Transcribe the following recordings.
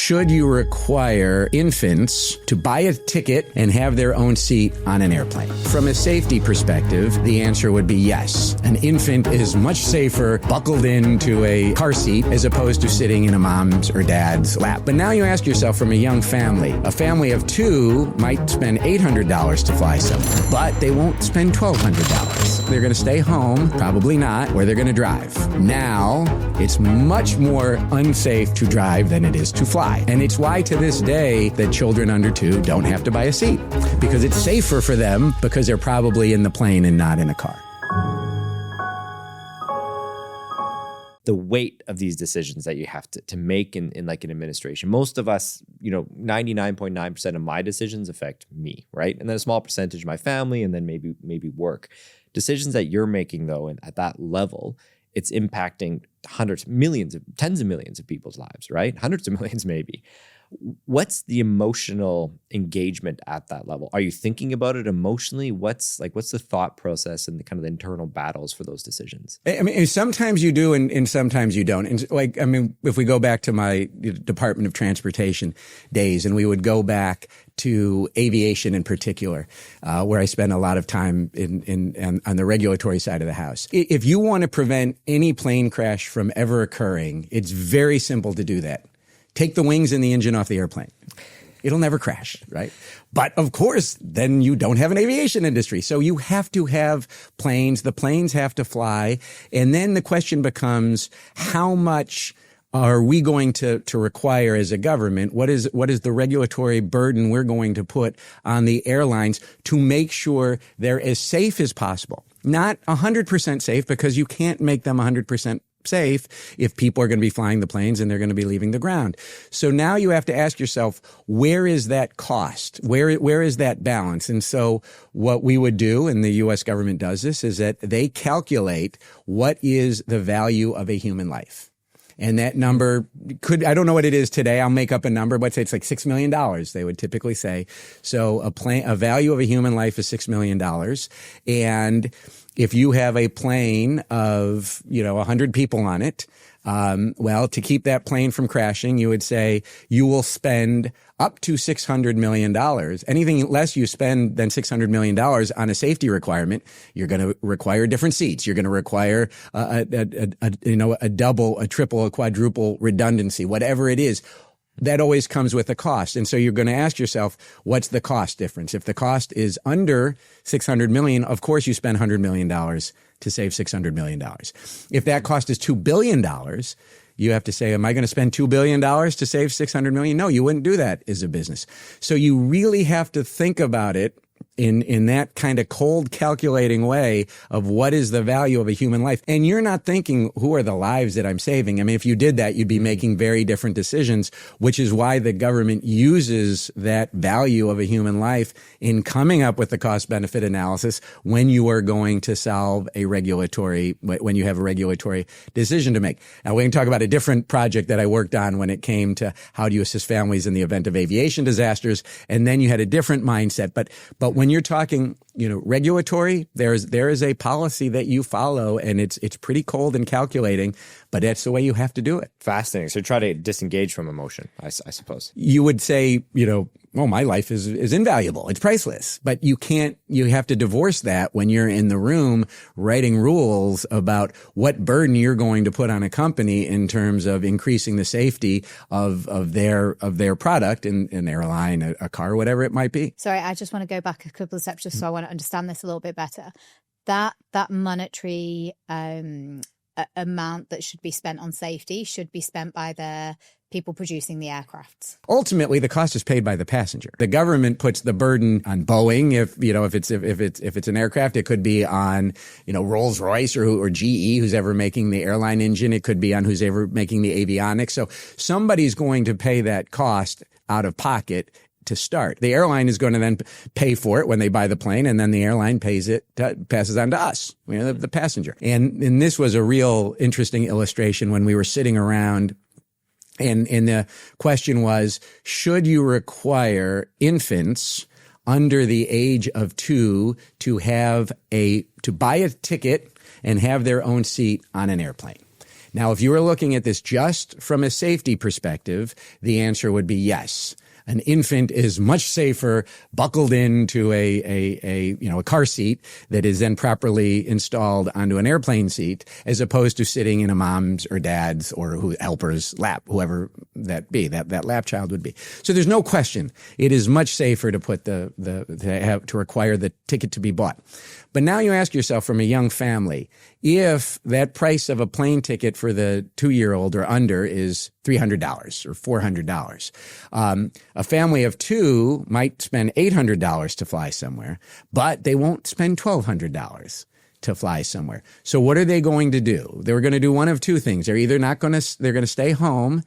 Should you require infants to buy a ticket and have their own seat on an airplane? From a safety perspective, the answer would be yes. An infant is much safer buckled into a car seat as opposed to sitting in a mom's or dad's lap. But now you ask yourself, from a young family, a family of two might spend $800 to fly somewhere, but they won't spend $1,200. They're going to stay home, probably not, or they're going to drive. Now, it's much more unsafe to drive than it is to fly. And it's why to this day that children under 2 don't have to buy a seat, because it's safer for them because they're probably in the plane and not in a car. The weight of these decisions that you have to make in like an administration. Most of us, 99.9% of my decisions affect me, right? And then a small percentage my family, and then maybe work. Decisions that you're making, though, and at that level, it's impacting hundreds, millions, tens of millions of people's lives, right? Hundreds of millions, maybe. What's the emotional engagement at that level? Are you thinking about it emotionally? What's the thought process and the kind of the internal battles for those decisions? I mean, sometimes you do and sometimes you don't. And if we go back to my Department of Transportation days, and we would go back to aviation in particular, where I spent a lot of time on the regulatory side of the house. If you want to prevent any plane crash from ever occurring, it's very simple to do that. Take the wings and the engine off the airplane. It'll never crash, right? But of course, then you don't have an aviation industry. So you have to have planes. The planes have to fly. And then the question becomes, how much are we going to require as a government? What is the regulatory burden we're going to put on the airlines to make sure they're as safe as possible? Not 100% safe, because you can't make them 100% safe if people are going to be flying the planes and they're going to be leaving the ground. So now you have to ask yourself, where is that cost? Where is that balance? And so what we would do, and the U.S. government does this, is that they calculate what is the value of a human life. And that number I don't know what it is today. I'll make up a number, but say it's like $6 million, they would typically say. So a value of a human life is $6 million. And if you have a plane of, 100 people on it, to keep that plane from crashing, you would say you will spend up to $600 million. Anything less you spend than $600 million on a safety requirement, you're going to require different seats. You're going to require a double, a triple, a quadruple redundancy, whatever it is. That always comes with a cost. And so you're going to ask yourself, what's the cost difference? If the cost is under $600 million, of course you spend $100 million to save $600 million. If that cost is $2 billion, you have to say, am I going to spend $2 billion to save $600 million? No, you wouldn't do that as a business. So you really have to think about it in that kind of cold, calculating way of what is the value of a human life. And you're not thinking, who are the lives that I'm saving? I mean, if you did that, you'd be making very different decisions, which is why the government uses that value of a human life in coming up with the cost-benefit analysis when you are going to solve when you have a regulatory decision to make. Now, we can talk about a different project that I worked on when it came to how do you assist families in the event of aviation disasters, and then you had a different mindset. But when you're talking, regulatory, there is a policy that you follow, and it's pretty cold and calculating, but that's the way you have to do it. Fascinating. So try to disengage from emotion, I suppose. You would say, my life is invaluable. It's priceless. But you have to divorce that when you're in the room writing rules about what burden you're going to put on a company in terms of increasing the safety of their product, an airline, a car, whatever it might be. Sorry, I just want to go back a couple of steps just so I want to understand this a little bit better. That monetary amount that should be spent on safety should be spent by the people producing the aircraft. Ultimately, the cost is paid by the passenger. The government puts the burden on Boeing. If it's an aircraft, it could be on, Rolls-Royce or GE, who's ever making the airline engine. It could be on who's ever making the avionics. So somebody's going to pay that cost out of pocket to start. The airline is going to then pay for it when they buy the plane, and then the airline passes on to us, the passenger. And this was a real interesting illustration when we were sitting around. And the question was, should you require infants under the age of 2 to buy a ticket and have their own seat on an airplane? Now, if you were looking at this just from a safety perspective, the answer would be yes. An infant is much safer buckled into a car seat that is then properly installed onto an airplane seat, as opposed to sitting in a mom's or dad's or helper's lap, whoever that be, that lap child would be. So there's no question it is much safer to put to require the ticket to be bought. But now you ask yourself, from a young family, if that price of a plane ticket for the 2-year-old or under is $300 or $400, a family of 2 might spend $800 to fly somewhere, but they won't spend $1,200 to fly somewhere. So what are they going to do? They're going to do one of 2 things. They're either they're going to stay home,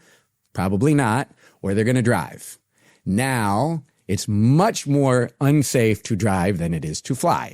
probably not, or they're going to drive. Now, it's much more unsafe to drive than it is to fly.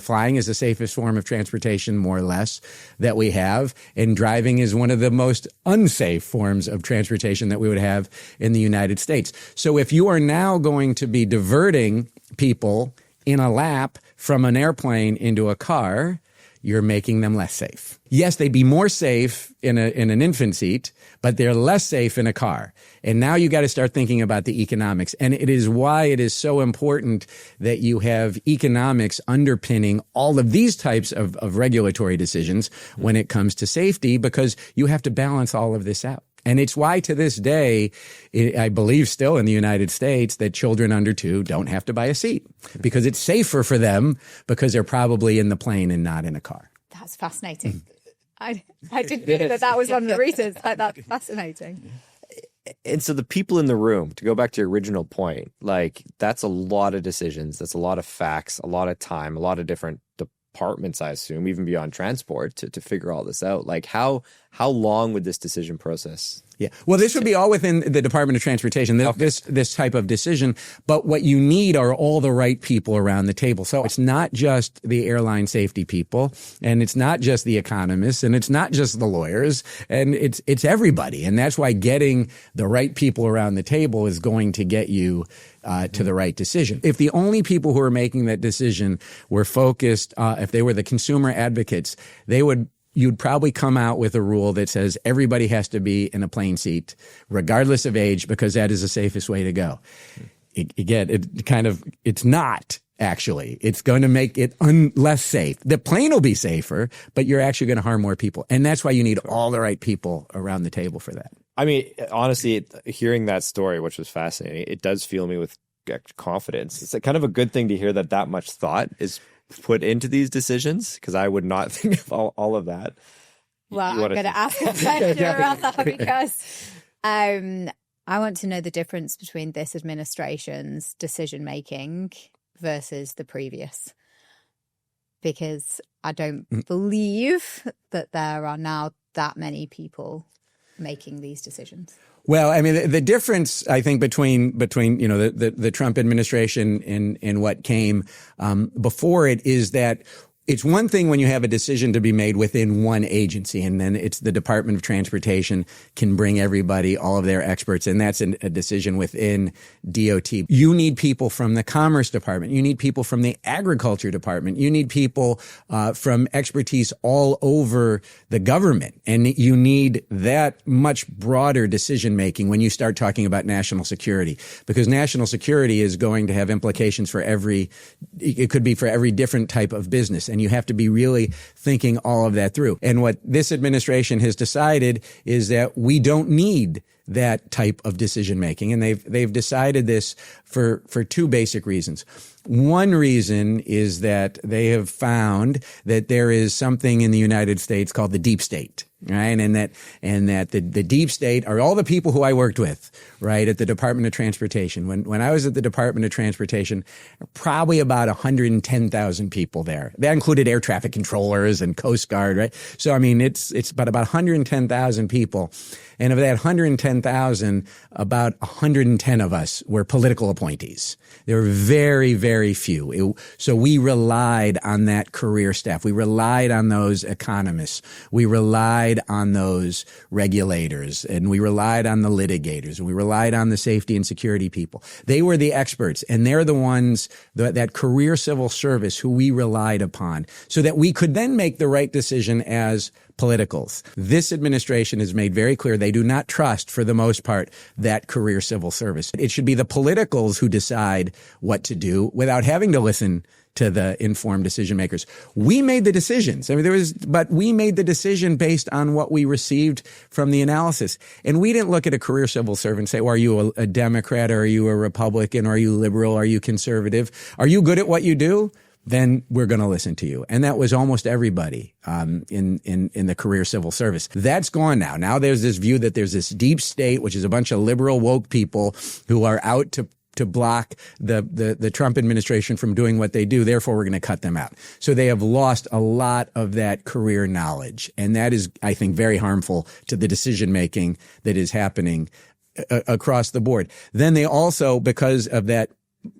Flying is the safest form of transportation, more or less, that we have. And driving is one of the most unsafe forms of transportation that we would have in the United States. So if you are now going to be diverting people in a lap from an airplane into a car, you're making them less safe. Yes, they'd be more safe in an infant seat, but they're less safe in a car. And now you got to start thinking about the economics. And it is why it is so important that you have economics underpinning all of these types of regulatory decisions when it comes to safety, because you have to balance all of this out. And it's why to this day, I believe still in the United States, that children under 2 don't have to buy a seat, because it's safer for them because they're probably in the plane and not in a car. That's fascinating. I didn't know that was one of the reasons. That's fascinating. And so the people in the room, to go back to your original point, like, that's a lot of decisions. That's a lot of facts, a lot of time, a lot of different departments, I assume, even beyond transport, to figure all this out. Like, how long would this decision process? Yeah. Well, this would be all within the Department of Transportation, this type of decision. But what you need are all the right people around the table. So it's not just the airline safety people, and it's not just the economists, and it's not just the lawyers, and it's everybody. And that's why getting the right people around the table is going to get you to the right decision. If the only people who are making that decision were focused, if they were the consumer advocates, you'd probably come out with a rule that says everybody has to be in a plane seat, regardless of age, because that is the safest way to go. It's not. Actually, it's going to make it less safe. The plane will be safer, but you're actually going to harm more people. And that's why you need all the right people around the table for that. I mean, honestly, hearing that story, which was fascinating, it does fill me with confidence. It's kind of a good thing to hear that much thought is put into these decisions, because I would not think of all of that. Well, I'm going to ask a question around that, because I want to know the difference between this administration's decision-making versus the previous, because I don't believe that there are now that many people making these decisions. Well, I mean, the difference, I think, between the Trump administration and what came before it is that it's one thing when you have a decision to be made within one agency, and then it's the Department of Transportation can bring everybody, all of their experts, and that's a decision within DOT. You need people from the Commerce Department. You need people from the Agriculture Department. You need people from expertise all over the government. And you need that much broader decision-making when you start talking about national security, because national security is going to have implications for it could be for every different type of business. And you have to be really thinking all of that through. And what this administration has decided is that we don't need that type of decision making. And they've decided this for 2 basic reasons. One reason is that they have found that there is something in the United States called the deep state, right? And that the deep state are all the people who I worked with, right, at the Department of Transportation. When I was at the Department of Transportation, probably about 110,000 people there. That included air traffic controllers and Coast Guard, right? So, I mean, it's about 110,000 people. And of that 110,000 110,000, about 110 of us were political appointees. There were very, very few. So we relied on that career staff. We relied on those economists. We relied on those regulators, and we relied on the litigators, and we relied on the safety and security people. They were the experts, and they're the ones, that career civil service who we relied upon so that we could then make the right decision as politicals. This administration has made very clear they do not trust, for the most part, that career civil service. It should be the politicals who decide what to do without having to listen to the informed decision makers. We made the decisions. I mean, but we made the decision based on what we received from the analysis. And we didn't look at a career civil servant and say, well, are you a Democrat, or are you a Republican, or are you liberal, are you conservative? Are you good at what you do? Then we're going to listen to you. And that was almost everybody in the career civil service. That's gone now. Now there's this view that there's this deep state, which is a bunch of liberal woke people who are out to block the Trump administration from doing what they do. Therefore, we're going to cut them out. So they have lost a lot of that career knowledge. And that is, I think, very harmful to the decision making that is happening across the board. Then they also, because of that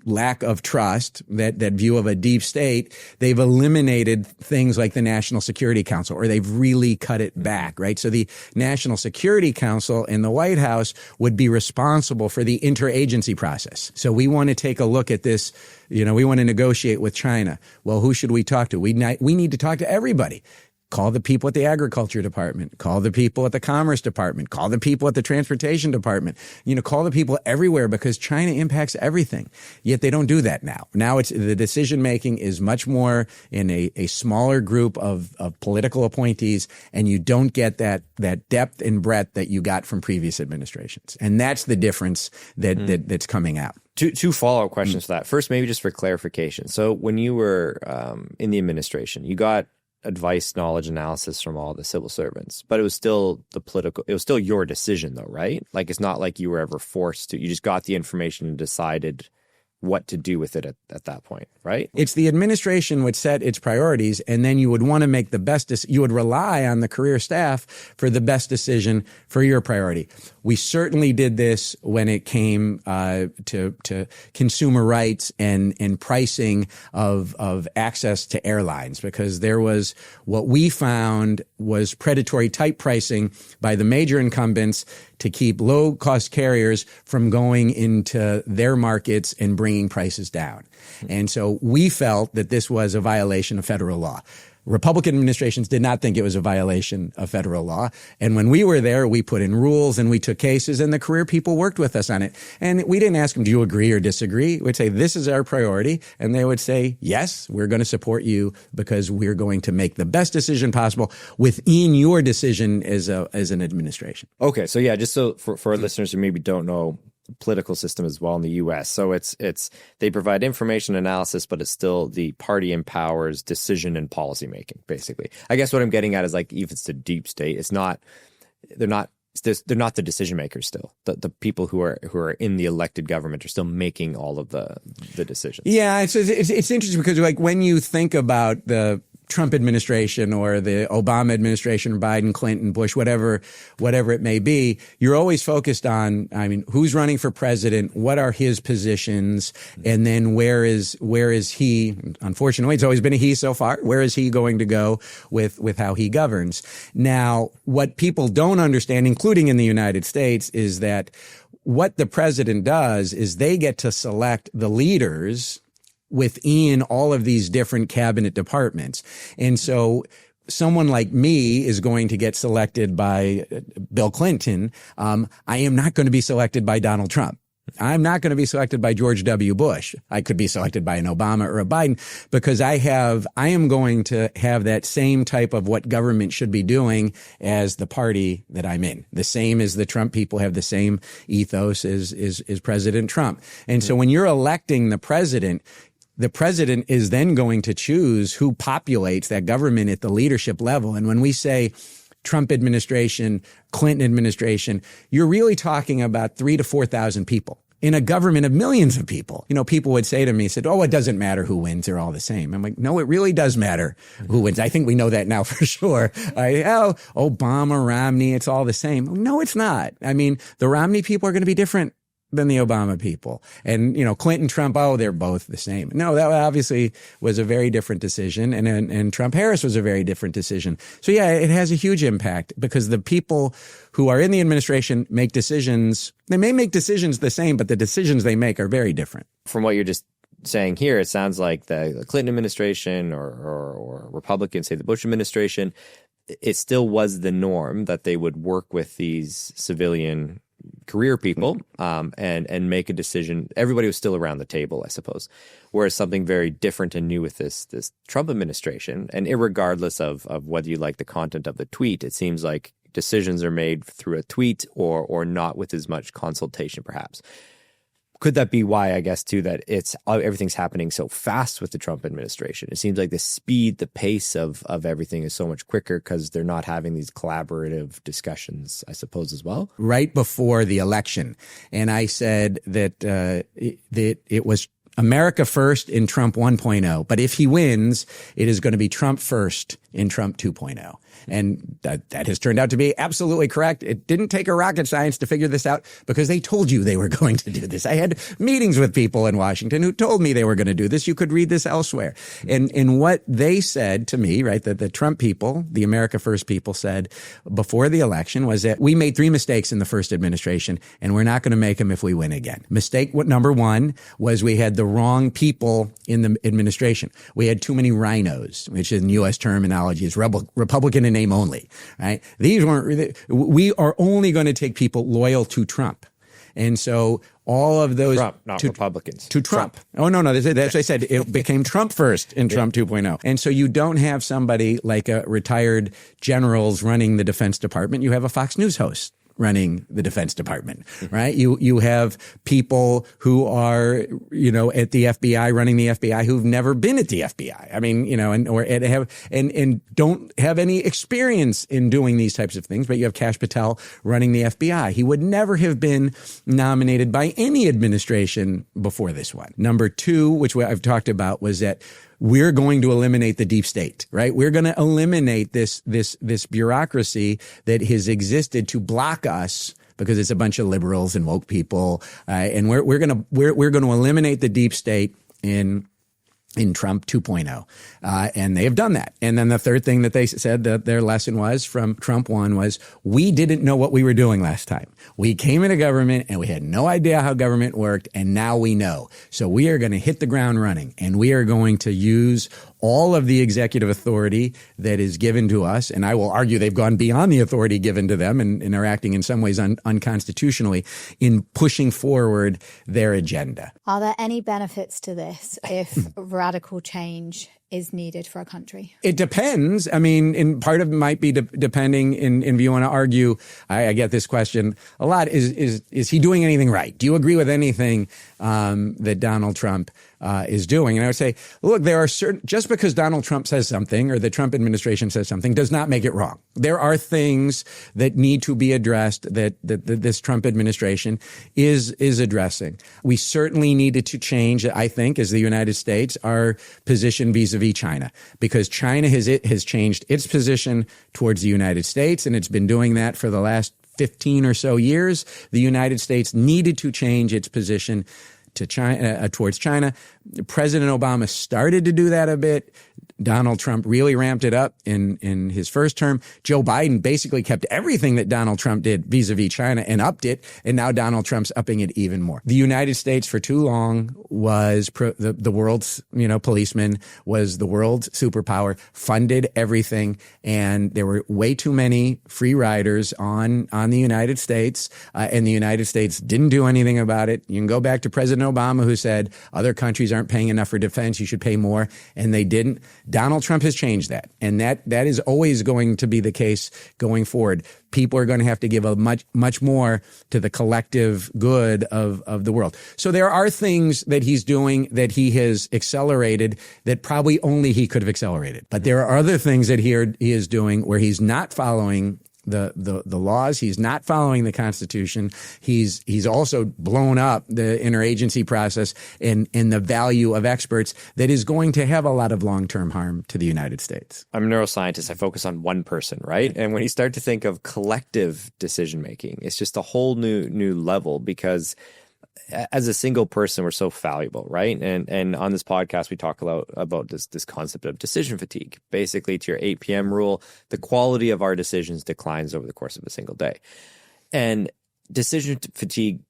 lack of trust, that view of a deep state, they've eliminated things like the National Security Council, or they've really cut it back, right? So the National Security Council in the White House would be responsible for the interagency process. So we want to take a look at this. We want to negotiate with China. Well, who should we talk to? We need to talk to everybody. Call the people at the Agriculture Department. Call the people at the Commerce Department. Call the people at the Transportation Department. Call the people everywhere, because China impacts everything. Yet they don't do that now. Now the decision making is much more in a smaller group of political appointees, and you don't get that depth and breadth that you got from previous administrations. And that's the difference that's coming out. Two follow-up questions for that. First, maybe just for clarification. So when you were in the administration, you got advice, knowledge, analysis from all the civil servants, but it was still it was still your decision though, right? Like, it's not like you were ever forced to, you just got the information and decided what to do with it at that point, right? It's the administration would set its priorities, and then you would want to make the best you would rely on the career staff for the best decision for your priority. We certainly did this when it came to consumer rights and pricing of access to airlines, because there was what we found was predatory type pricing by the major incumbents to keep low-cost carriers from going into their markets and bringing prices down. And so we felt that this was a violation of federal law. Republican administrations did not think it was a violation of federal law. And when we were there, we put in rules and we took cases, and the career people worked with us on it. And we didn't ask them, do you agree or disagree? We'd say, this is our priority. And they would say, yes, we're going to support you because we're going to make the best decision possible within your decision as an administration. Okay. So yeah, just so for our listeners who maybe don't know political system as well in the U.S. So it's they provide information analysis, but it's still the party empowers decision and policy making, basically. I guess what I'm getting at is, like, if it's the deep state, they're not the decision makers still. The people who are in the elected government are still making all of the decisions. Yeah, it's interesting because, like, when you think about the Trump administration or the Obama administration, Biden, Clinton, Bush, whatever it may be, you're always focused on, who's running for president, what are his positions, and then where is he, unfortunately, it's always been a he so far, where is he going to go with how he governs? Now, what people don't understand, including in the United States, is that what the president does is they get to select the leaders within all of these different cabinet departments. And so someone like me is going to get selected by Bill Clinton. I am not going to be selected by Donald Trump. I'm not going to be selected by George W. Bush. I could be selected by an Obama or a Biden, because I am going to have that same type of what government should be doing as the party that I'm in. The same as the Trump people have the same ethos as President Trump. And so when you're electing the president is then going to choose who populates that government at the leadership level. And when we say Trump administration, Clinton administration, you're really talking about 3,000 to 4,000 people in a government of millions of people. People would say to me, said, "Oh, it doesn't matter who wins. They're all the same." I'm like, no, it really does matter who wins. I think we know that now for sure. Obama, Romney, it's all the same. No, it's not. I mean, the Romney people are going to be different than the Obama people. And, Clinton, Trump, they're both the same. No, that obviously was a very different decision. And Trump-Harris was a very different decision. So yeah, it has a huge impact because the people who are in the administration make decisions. They may make decisions the same, but the decisions they make are very different. From what you're just saying here, it sounds like the Clinton administration or Republicans, say the Bush administration, it still was the norm that they would work with these civilian career people and make a decision. Everybody was still around the table, I suppose. Whereas something very different and new with this Trump administration, and irregardless of whether you like the content of the tweet, it seems like decisions are made through a tweet or not with as much consultation, perhaps. Could that be why, I guess, too, that everything's happening so fast with the Trump administration? It seems like the speed, the pace of everything is so much quicker because they're not having these collaborative discussions, I suppose, as well. Right before the election. And I said that it was America first in Trump 1.0. But if he wins, it is going to be Trump first in Trump 2.0. And that has turned out to be absolutely correct. It didn't take a rocket science to figure this out because they told you they were going to do this. I had meetings with people in Washington who told me they were going to do this. You could read this elsewhere. And what they said to me, right, that the Trump people, the America First people said before the election was that we made 3 mistakes in the first administration and we're not going to make them if we win again. Mistake number 1 was we had the wrong people in the administration. We had too many rhinos, which in U.S. terminology is Republican in name only, right? These weren't, we are only going to take people loyal to Trump. And so all of those Trump, not Republicans. To Trump. Oh, no. That's what I said. It became Trump first in Trump 2.0. And so you don't have somebody like a retired generals running the Defense Department. You have a Fox News host running the Defense Department, right? You have people who are, at the FBI, running the FBI, who've never been at the FBI. I mean, and don't have any experience in doing these types of things. But you have Kash Patel running the FBI. He would never have been nominated by any administration before this one. Number 2, which I've talked about, was that we're going to eliminate the deep state, right? We're going to eliminate this bureaucracy that has existed to block us because it's a bunch of liberals and woke people, and we're going to eliminate the deep state in Trump 2.0. And they have done that. And then the third thing that they said that their lesson was from Trump 1 was, we didn't know what we were doing last time. We came into government and we had no idea how government worked. And now we know. So we are going to hit the ground running and we are going to use all of the executive authority that is given to us. And I will argue they've gone beyond the authority given to them and are acting in some ways unconstitutionally in pushing forward their agenda. Are there any benefits to this if radical change is needed for a country? It depends. I mean, in part of it might be depending if you want to argue, I get this question a lot, is he doing anything right? Do you agree with anything that Donald Trump is doing? And I would say, look, there are just because Donald Trump says something or the Trump administration says something does not make it wrong. There are things that need to be addressed that this Trump administration is addressing. We certainly needed to change, I think, as the United States, our position vis-a-vis China, because China has changed its position towards the United States, and it's been doing that for the last 15 or so years. The United States needed to change its position to China, towards China. President Obama started to do that a bit. Donald Trump really ramped it up in his first term. Joe Biden basically kept everything that Donald Trump did vis-a-vis China and upped it. And now Donald Trump's upping it even more. The United States for too long was the world's, policeman, was the world's superpower, funded everything. And there were way too many free riders on the United States. And the United States didn't do anything about it. You can go back to President Obama, who said other countries aren't paying enough for defense. You should pay more. And they didn't. Donald Trump has changed that. And that is always going to be the case going forward. People are going to have to give a much more to the collective good of the world. So there are things that he's doing that he has accelerated that probably only he could have accelerated. But there are other things that he is doing where he's not following the laws. He's not following the Constitution. He's also blown up the interagency process and the value of experts that is going to have a lot of long-term harm to the United States. I'm a neuroscientist. I focus on one person, right? And when you start to think of collective decision-making, it's just a whole new level, because as a single person, we're so fallible, right? And on this podcast, we talk about this concept of decision fatigue. Basically, to your 8 p.m. rule, the quality of our decisions declines over the course of a single day. And decision fatigue,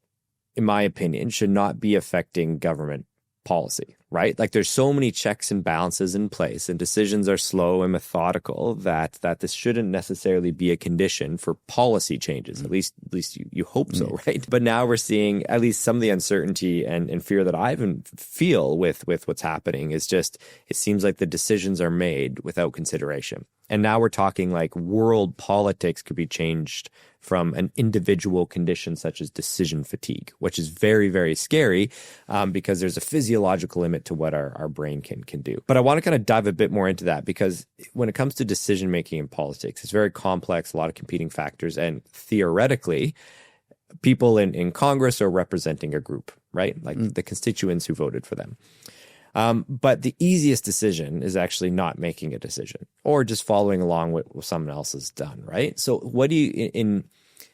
in my opinion, should not be affecting government policy, right? Like, there's so many checks and balances in place, and decisions are slow and methodical that this shouldn't necessarily be a condition for policy changes. At least you hope so, right? But now we're seeing at least some of the uncertainty and fear that I even feel with what's happening is just, it seems like the decisions are made without consideration. And now we're talking like world politics could be changed from an individual condition such as decision fatigue, which is very, very scary because there's a physiological limit to what our brain can do. But I want to kind of dive a bit more into that, because when it comes to decision making in politics, it's very complex, a lot of competing factors, and theoretically, people in Congress are representing a group, right? Like the constituents who voted for them. But the easiest decision is actually not making a decision or just following along with what someone else has done, right? So what do you,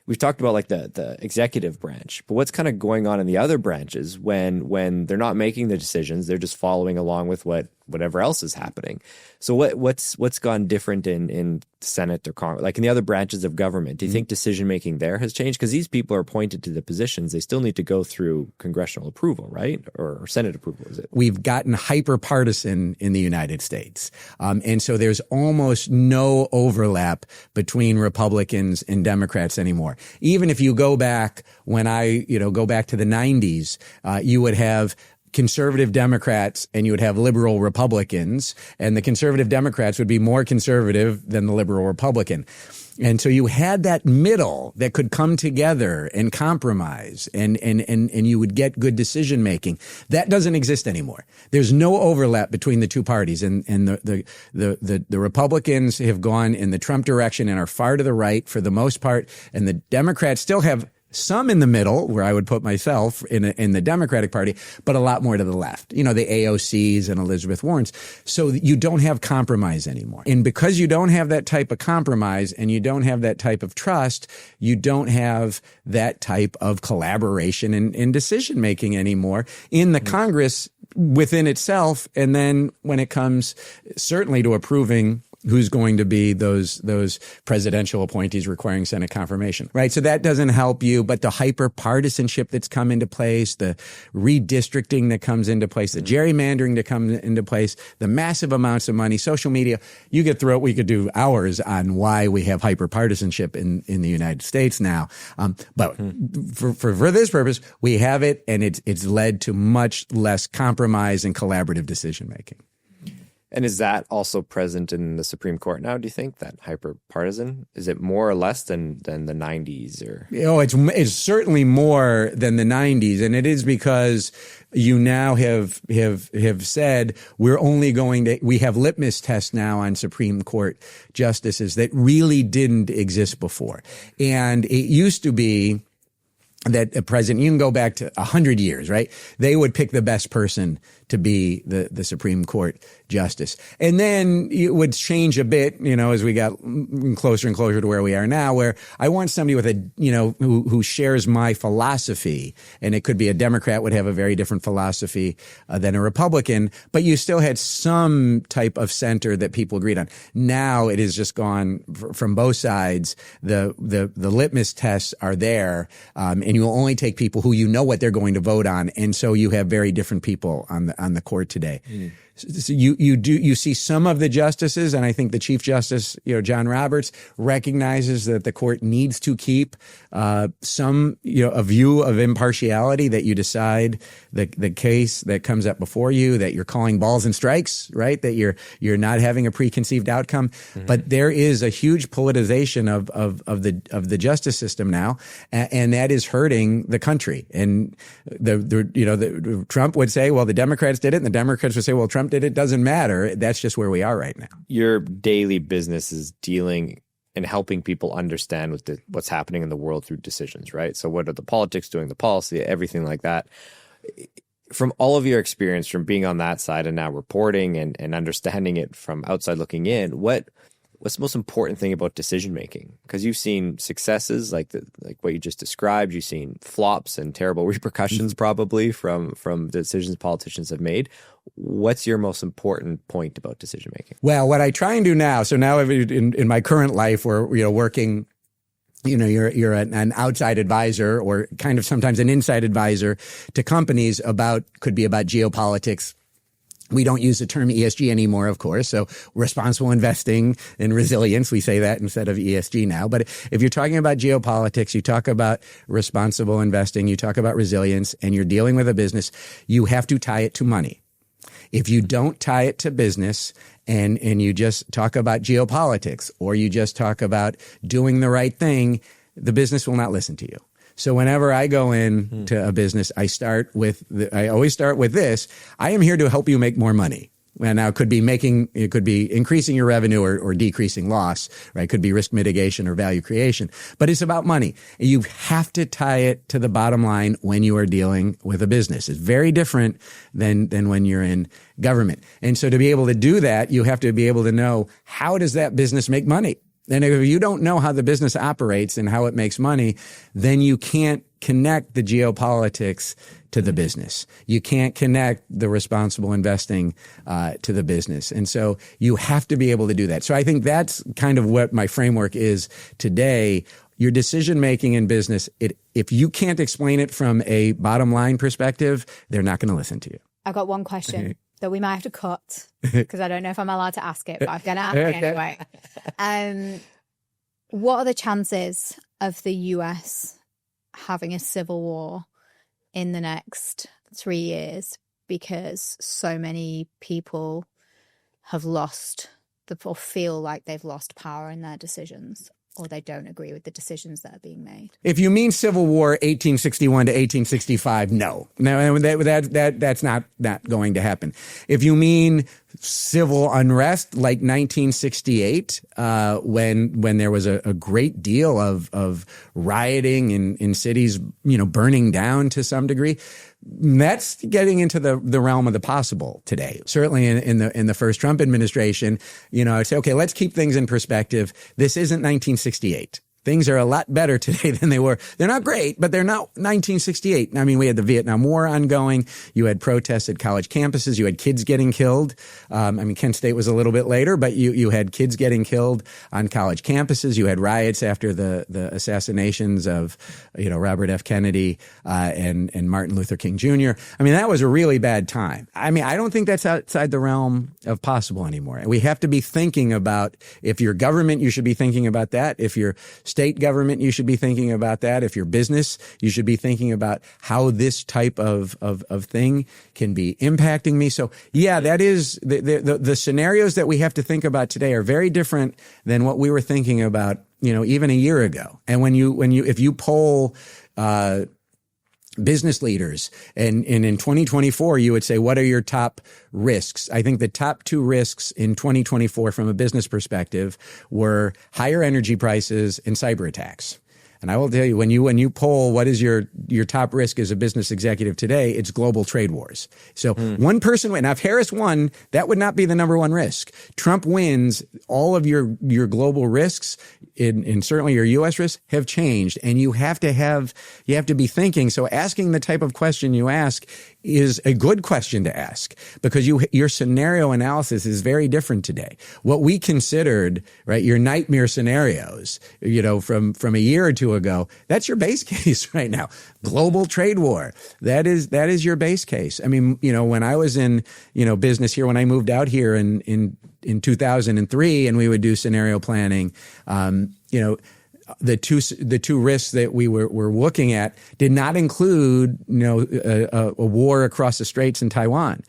we've talked about like the executive branch, but what's kind of going on in the other branches when they're not making the decisions, they're just following along with whatever else is happening. So what's gone different in Senate or Congress, like in the other branches of government? Do you think decision making there has changed? Because these people are appointed to the positions, they still need to go through congressional approval, right? Or Senate approval, is it? We've gotten hyper-partisan in the United States. And so there's almost no overlap between Republicans and Democrats anymore. Even if you go back go back to the 90s, you would have conservative Democrats and you would have liberal Republicans, and the conservative Democrats would be more conservative than the liberal Republican. And so you had that middle that could come together and compromise and you would get good decision making. That doesn't exist anymore. There's no overlap between the two parties, and the Republicans have gone in the Trump direction and are far to the right for the most part, and the Democrats still have some in the middle, where I would put myself in the Democratic Party, but a lot more to the left. You know, the AOCs and Elizabeth Warrens. So you don't have compromise anymore. And because you don't have that type of compromise and you don't have that type of trust, you don't have that type of collaboration and decision making anymore in the Congress within itself. And then when it comes certainly to approving who's going to be those presidential appointees requiring Senate confirmation, right? So that doesn't help you. But the hyper-partisanship that's come into place, the redistricting that comes into place, the gerrymandering that comes into place, the massive amounts of money, social media, you get through it. We could do hours on why we have hyper-partisanship in the United States now. But for this purpose, we have it, and it's led to much less compromise and collaborative decision-making. And is that also present in the Supreme Court now, do you think, that hyper-partisan? Is it more or less than the 90s? Or it's certainly more than the 90s, and it is because you now have said we have litmus tests now on Supreme Court justices that really didn't exist before. And it used to be that a president, you can go back to 100 years, right? They would pick the best person to be the Supreme Court justice. And then it would change a bit, as we got closer and closer to where we are now, where I want somebody with who shares my philosophy. And it could be a Democrat would have a very different philosophy than a Republican, but you still had some type of center that people agreed on. Now it has just gone from both sides. The litmus tests are there, and you will only take people who what they're going to vote on. And so you have very different people on the court today. So you see some of the justices, and I think the Chief Justice, John Roberts, recognizes that the court needs to keep some, a view of impartiality, that you decide the case that comes up before you, that you're calling balls and strikes, right? That you're not having a preconceived outcome. Mm-hmm. But there is a huge politicization of the justice system now, and that is hurting the country. And the Trump would say, well, the Democrats did it, and the Democrats would say, well, Trump did it. Doesn't matter. That's just where we are right now. Your daily business is dealing in helping people understand what's happening in the world through decisions, right? So what are the politics doing, the policy, everything like that. From all of your experience from being on that side and now reporting and understanding it from outside looking in, what's the most important thing about decision making? Because you've seen successes like what you just described, you've seen flops and terrible repercussions probably from decisions politicians have made. What's your most important point about decision making? Well, what I try and do now, so now in my current life, we're working. You're an outside advisor or kind of sometimes an inside advisor to companies could be about geopolitics. We don't use the term ESG anymore, of course. So responsible investing and resilience, we say that instead of ESG now. But if you're talking about geopolitics, you talk about responsible investing, you talk about resilience, and you're dealing with a business, you have to tie it to money. If you don't tie it to business and you just talk about geopolitics or you just talk about doing the right thing, the business will not listen to you. So whenever I go into a business, I always start with this. I am here to help you make more money. And now it could be increasing your revenue or decreasing loss, right? It could be risk mitigation or value creation, but it's about money. You have to tie it to the bottom line when you are dealing with a business. It's very different than when you're in government. And so to be able to do that, you have to be able to know, how does that business make money? And if you don't know how the business operates and how it makes money, then you can't connect the geopolitics to the business. You can't connect the responsible investing to the business. And so you have to be able to do that. So I think that's kind of what my framework is today. Your decision making in business, if you can't explain it from a bottom line perspective, they're not going to listen to you. I've got one question that we might have to cut because I don't know if I'm allowed to ask it, but I'm going to ask it anyway. What are the chances of the US having a civil war in the next 3 years because so many people have lost or feel like they've lost power in their decisions, or they don't agree with the decisions that are being made? If you mean Civil War 1861 to 1865, no. That's not going to happen. If you mean civil unrest like 1968, when there was a great deal of rioting in cities, burning down to some degree, that's getting into the realm of the possible today. Certainly in the first Trump administration, I'd say, okay, let's keep things in perspective. This isn't 1968. Things are a lot better today than they were. They're not great, but they're not 1968. I mean, we had the Vietnam War ongoing. You had protests at college campuses. You had kids getting killed. Kent State was a little bit later, but you had kids getting killed on college campuses. You had riots after the assassinations of, Robert F. Kennedy and Martin Luther King Jr. That was a really bad time. I don't think that's outside the realm of possible anymore. We have to be thinking about, if you're government, you should be thinking about that. If you're state government, you should be thinking about that. If you're business, you should be thinking about how this type of thing can be impacting me. So yeah, that is the scenarios that we have to think about today are very different than what we were thinking about, even a year ago. And if you poll, business leaders, and in 2024, you would say, what are your top risks? I think the top two risks in 2024 from a business perspective were higher energy prices and cyber attacks. And I will tell you, when you poll what is your top risk as a business executive today, it's global trade wars. So one person win. Now, if Harris won, that would not be the number one risk. Trump wins, all of your global risks, and certainly your U.S. risks, have changed. And you have to be thinking. So asking the type of question you ask is a good question to ask, because your scenario analysis is very different today. What we considered, right, your nightmare scenarios, from a year or two ago, that's your base case right now. Global trade war. That is your base case. When I was in, business here, when I moved out here in 2003, and we would do scenario planning, the two risks that we were looking at did not include, a war across the straits in Taiwan.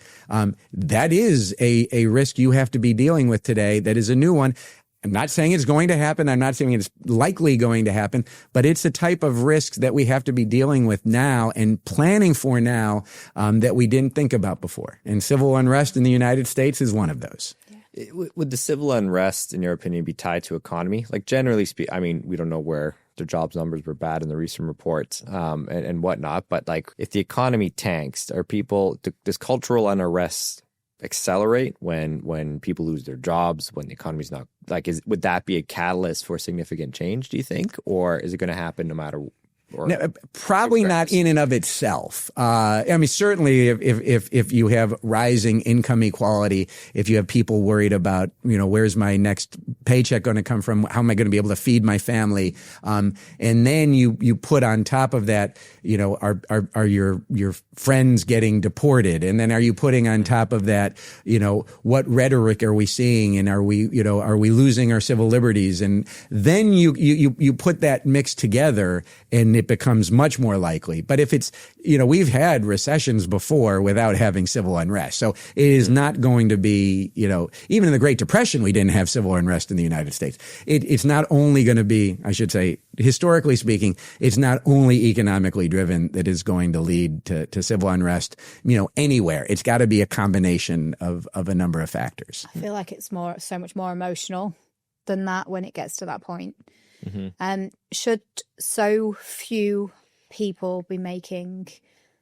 That is a risk you have to be dealing with today. That is a new one. I'm not saying it's going to happen. I'm not saying it's likely going to happen, but it's a type of risk that we have to be dealing with now and planning for now, that we didn't think about before. And civil unrest in the United States is one of those. Would the civil unrest, in your opinion, be tied to economy? Like generally speaking, I mean, we don't know where their jobs numbers were bad in the recent reports and whatnot, but like if the economy tanks, does cultural unrest accelerate when people lose their jobs, when the economy's not would that be a catalyst for significant change, do you think? Or is it going to happen no matter No, probably not in and of itself. I mean, certainly if you have rising income equality, if you have people worried about, where's my next paycheck going to come from? How am I going to be able to feed my family? And then you put on top of that, are your friends getting deported? And then are you putting on top of that, what rhetoric are we seeing? And are we losing our civil liberties? And then you put that mix together and it becomes much more likely. But if it's, we've had recessions before without having civil unrest. So it is not going to be, even in the Great Depression, we didn't have civil unrest in the United States. It's not only going to be, I should say, historically speaking, it's not only economically driven that is going to lead to civil unrest, anywhere. It's got to be a combination of a number of factors. I feel like it's so much more emotional than that when it gets to that point. Should so few people be making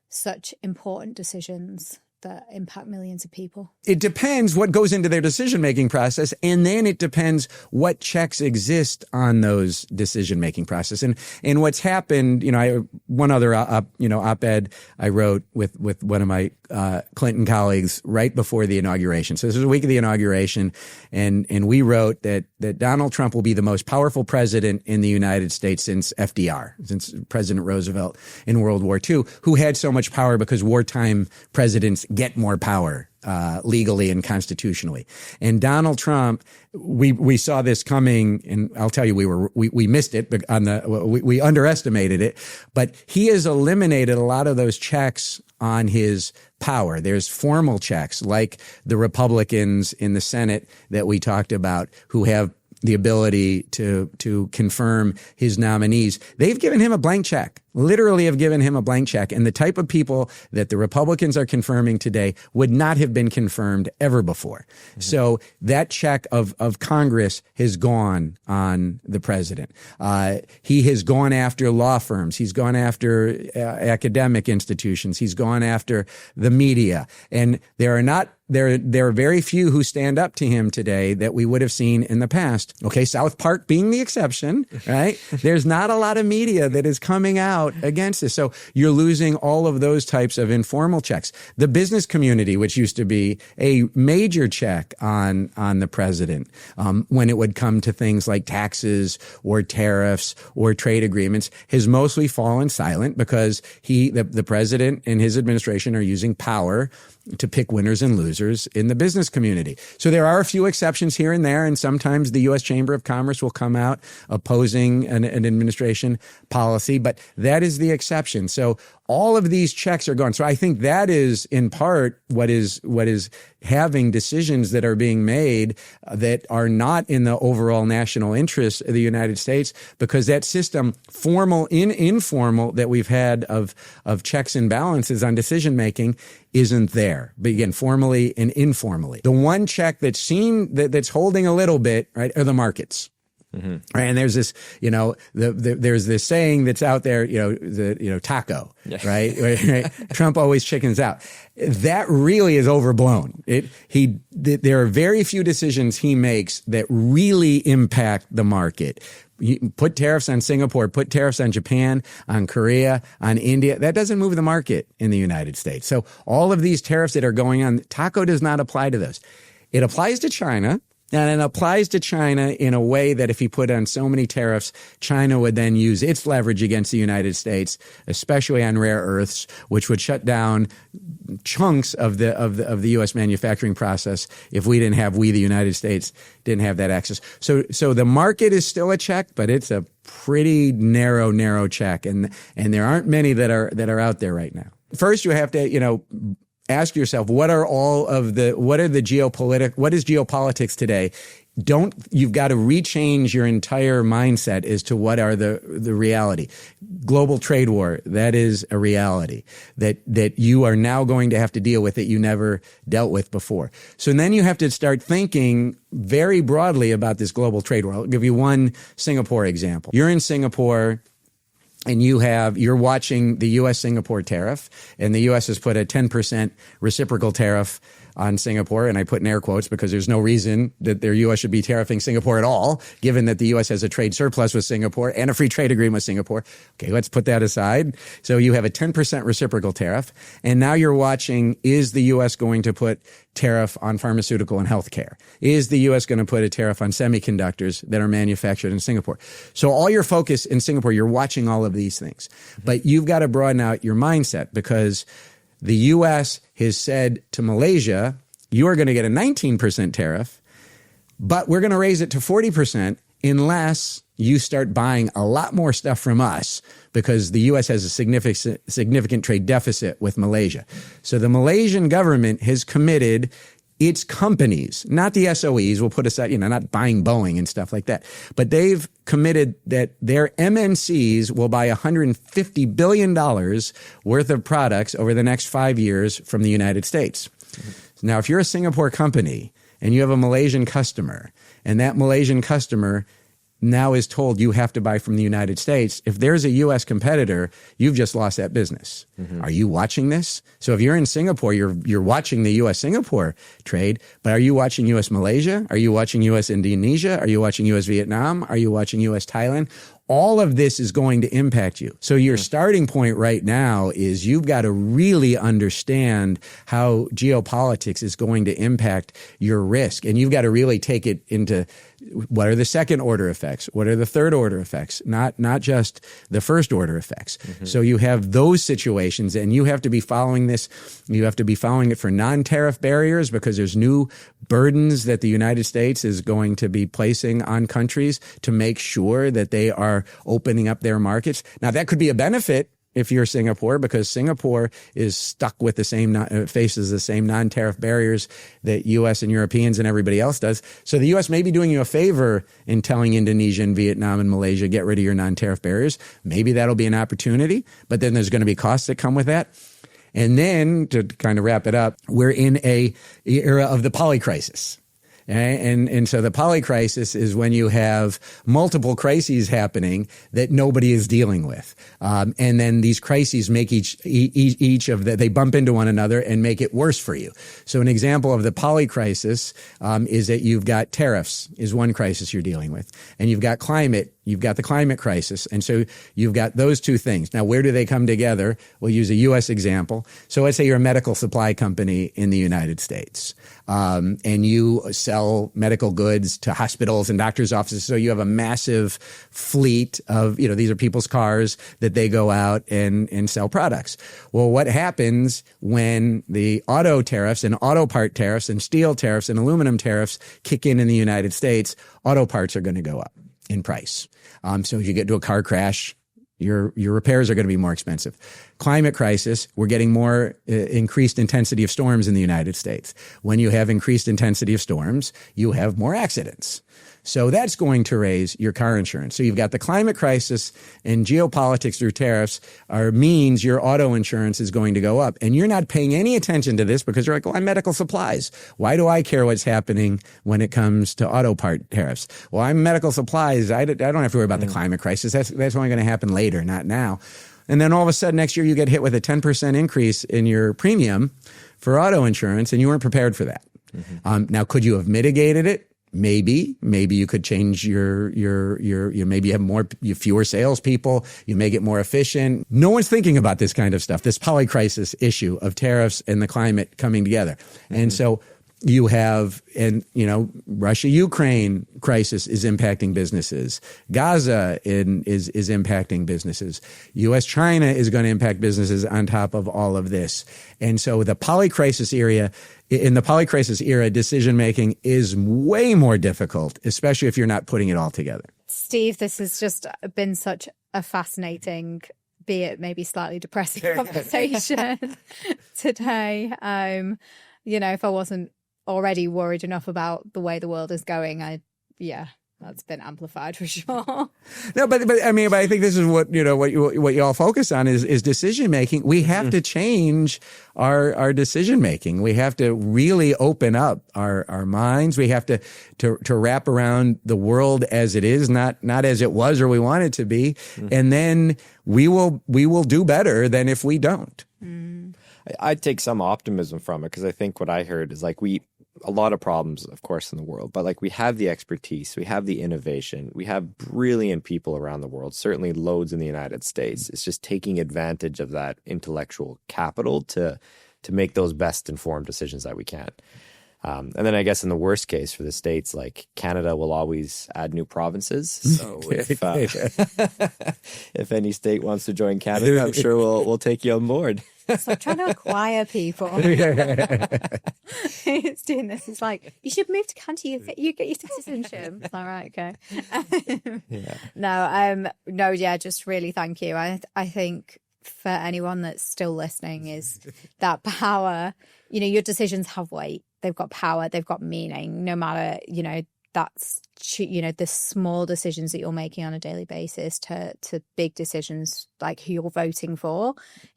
such important decisions that impact millions of people? It depends what goes into their decision-making process, and then it depends what checks exist on those decision-making process. And what's happened, one other op-ed I wrote with one of my Clinton colleagues right before the inauguration. So this was a week of the inauguration, and we wrote that Donald Trump will be the most powerful president in the United States since FDR, since President Roosevelt in World War II, who had so much power because wartime presidents get more power legally and constitutionally. And Donald Trump, we saw this coming, and I'll tell you, we missed it we underestimated it, but he has eliminated a lot of those checks on his power. There's formal checks like the Republicans in the Senate that we talked about who have the ability to confirm his nominees. They've given him a blank check, literally have given him a blank check. And the type of people that the Republicans are confirming today would not have been confirmed ever before. Mm-hmm. So that check of Congress has gone on the president. He has gone after law firms. He's gone after academic institutions. He's gone after the media. And there are very few who stand up to him today that we would have seen in the past. Okay, South Park being the exception, right? There's not a lot of media that is coming out against this. So you're losing all of those types of informal checks. The business community, which used to be a major check on the president, when it would come to things like taxes or tariffs or trade agreements, has mostly fallen silent because the president and his administration are using power to pick winners and losers in the business community. So there are a few exceptions here and there, and sometimes the U.S. Chamber of Commerce will come out opposing an administration policy, but that is the exception. So all of these checks are gone. So I think that is in part what is having decisions that are being made that are not in the overall national interest of the United States, because that system, formal and informal, that we've had of checks and balances on decision making isn't there. But again, formally and informally. The one check that's holding a little bit, right, are the markets. Mm-hmm. Right, and there's this, there's this saying that's out there, taco, yeah. right? Trump always chickens out. That really is overblown. There are very few decisions he makes that really impact the market. You put tariffs on Singapore, put tariffs on Japan, on Korea, on India. That doesn't move the market in the United States. So all of these tariffs that are going on, taco does not apply to those. It applies to China. And it applies to China in a way that if he put on so many tariffs, China would then use its leverage against the United States, especially on rare earths, which would shut down chunks of the U.S. manufacturing process if we, the United States, didn't have that access. So the market is still a check, but it's a pretty narrow check, and there aren't many that are out there right now. First, you have to, ask yourself, what is geopolitics today? You've got to rechange your entire mindset as to what are the reality. Global trade war, that is a reality that you are now going to have to deal with that you never dealt with before. So then you have to start thinking very broadly about this global trade war. I'll give you one Singapore example. You're in Singapore, and you're watching the U.S.-Singapore tariff, and the U.S. has put a 10% reciprocal tariff on Singapore, and I put in air quotes because there's no reason that the U.S. should be tariffing Singapore at all, given that the U.S. has a trade surplus with Singapore and a free trade agreement with Singapore. Okay, let's put that aside. So you have a 10% reciprocal tariff, and now you're watching, is the U.S. going to put tariff on pharmaceutical and healthcare? Is the U.S. going to put a tariff on semiconductors that are manufactured in Singapore? So all your focus in Singapore, you're watching all of these things. But you've got to broaden out your mindset, because the U.S. has said to Malaysia, you are going to get a 19% tariff, but we're going to raise it to 40% unless you start buying a lot more stuff from us, because the U.S. has a significant trade deficit with Malaysia. So the Malaysian government has committed its companies, not the SOEs, we'll put aside, not buying Boeing and stuff like that, but they've committed that their MNCs will buy $150 billion worth of products over the next 5 years from the United States. Now, if you're a Singapore company and you have a Malaysian customer, and that Malaysian customer now is told you have to buy from the United States, if there's a U.S. competitor, you've just lost that business. Are you watching this? So if you're in Singapore, you're watching the U.S.-Singapore trade, but are you watching U.S.-Malaysia? Are you watching U.S.-Indonesia? Are you watching U.S.-Vietnam? Are you watching U.S.-Thailand? All of this is going to impact you. So your starting point right now is you've got to really understand how geopolitics is going to impact your risk. And you've got to really take it into what are the second order effects? What are the third order effects? Not just the first order effects. So you have those situations, and you have to be following this. You have to be following it for non-tariff barriers, because there's new burdens that the United States is going to be placing on countries to make sure that they are opening up their markets. Now, that could be a benefit if you're Singapore, because Singapore is stuck with faces the same non-tariff barriers that U.S. and Europeans and everybody else does. So the U.S. may be doing you a favor in telling Indonesia and Vietnam and Malaysia, get rid of your non-tariff barriers. Maybe that'll be an opportunity, but then there's going to be costs that come with that. And then, to kind of wrap it up, we're in an era of the Polycrisis. And so the Polycrisis is when you have multiple crises happening that nobody is dealing with. And then these crises make each of they bump into one another and make it worse for you. So an example of the Polycrisis is that you've got tariffs is one crisis you're dealing with. And you've got climate. You've got the climate crisis. And so you've got those two things. Now, where do they come together? We'll use a U.S. example. So let's say you're a medical supply company in the United States, and you sell medical goods to hospitals and doctors' offices. So you have a massive fleet of, these are people's cars that they go out and sell products. Well, what happens when the auto tariffs and auto part tariffs and steel tariffs and aluminum tariffs kick in the United States? Auto parts are going to go up in price. So if you get into a car crash, your repairs are going to be more expensive. Climate crisis, we're getting more increased intensity of storms in the United States. When you have increased intensity of storms, you have more accidents. So that's going to raise your car insurance. So you've got the climate crisis, and geopolitics through tariffs means your auto insurance is going to go up. And you're not paying any attention to this because you're like, I'm medical supplies. Why do I care what's happening when it comes to auto part tariffs? Well, I'm medical supplies. I don't have to worry about the climate crisis. That's only going to happen later, not now. And then all of a sudden next year you get hit with a 10% increase in your premium for auto insurance, and you weren't prepared for that. Now, could you have mitigated it? Maybe you could change your maybe you have fewer salespeople. You make it more efficient. No one's thinking about this kind of stuff, this polycrisis issue of tariffs and the climate coming together. And so you have, Russia-Ukraine crisis is impacting businesses. Gaza is impacting businesses. U.S.-China is going to impact businesses on top of all of this. And so in the polycrisis era, decision-making is way more difficult, especially if you're not putting it all together. Steve, this has just been such a fascinating, be it maybe slightly depressing conversation today. If I wasn't already worried enough about the way the world is going, I that's been amplified for sure. No, but I think this is what you all focus on is decision making. We have to change our decision making. We have to really open up our minds. We have to wrap around the world as it is, not as it was or we want it to be, and then we will do better than if we don't. I'd take some optimism from it, because I think what I heard is like a lot of problems, of course, in the world, but like we have the expertise, we have the innovation, we have brilliant people around the world, certainly loads in the United States. It's just taking advantage of that intellectual capital to make those best informed decisions that we can. And then I guess in the worst case for the States, like Canada will always add new provinces. So if any state wants to join Canada, I'm sure we'll take you on board. So I'm trying to acquire people. It's doing this. It's like, you should move to Canada. You get your citizenship. It's all right, okay. Just really thank you. I think for anyone that's still listening is that power, your decisions have weight. They've got power. They've got meaning. No matter, that's, the small decisions that you're making on a daily basis to big decisions like who you're voting for,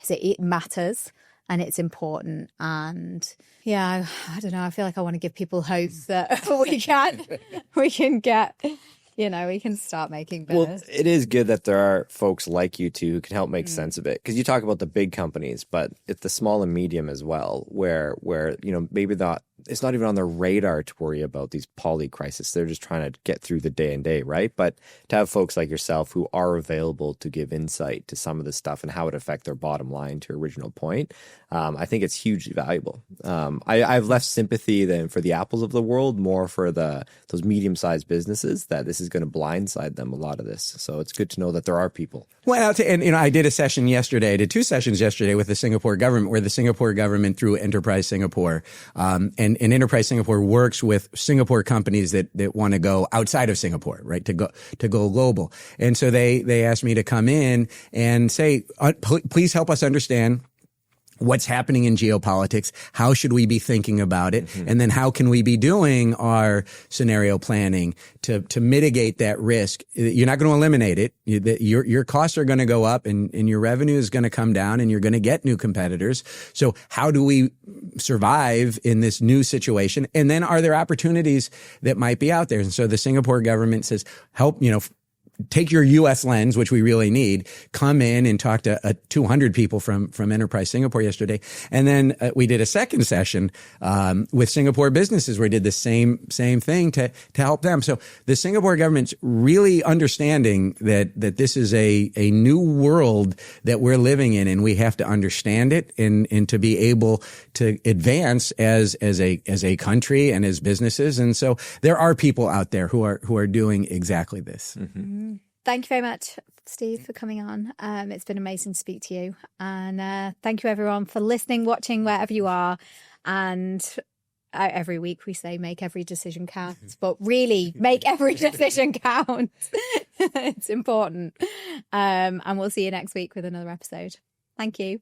it matters and it's important. And I don't know, I feel like I want to give people hope that we can get, we can start making better. Well, it is good that there are folks like you two who can help make sense of it. Because you talk about the big companies, but it's the small and medium as well, where maybe it's not even on their radar to worry about these polycrisis. They're just trying to get through the day and day, right? But to have folks like yourself who are available to give insight to some of this stuff and how it affect their bottom line, to your original point, I think it's hugely valuable. I've left sympathy then for the Apples of the world, more for those medium-sized businesses, that this is going to blindside them a lot of this. So it's good to know that there are people. Well, I did a session yesterday. I did 2 sessions yesterday with the Singapore government, where the Singapore government, through Enterprise Singapore, and Enterprise Singapore works with Singapore companies that want to go outside of Singapore, right? To go global. And so they asked me to come in and say, please help us understand what's happening in geopolitics. How should we be thinking about it? And then how can we be doing our scenario planning to mitigate that risk? You're not going to eliminate it. Your costs are going to go up and your revenue is going to come down and you're going to get new competitors. So how do we survive in this new situation? And then are there opportunities that might be out there? And so the Singapore government says, help, take your U.S. lens, which we really need, come in and talk to 200 people from Enterprise Singapore yesterday. And then we did a second session with Singapore businesses where we did the same thing to help them. So the Singapore government's really understanding that this is a new world that we're living in, and we have to understand it and to be able to advance as a country and as businesses. And so there are people out there who are doing exactly this. Thank you very much, Steve, for coming on. It's been amazing to speak to you. And thank you, everyone, for listening, watching, wherever you are. And every week we say make every decision count, but really make every decision count. It's important. And we'll see you next week with another episode. Thank you.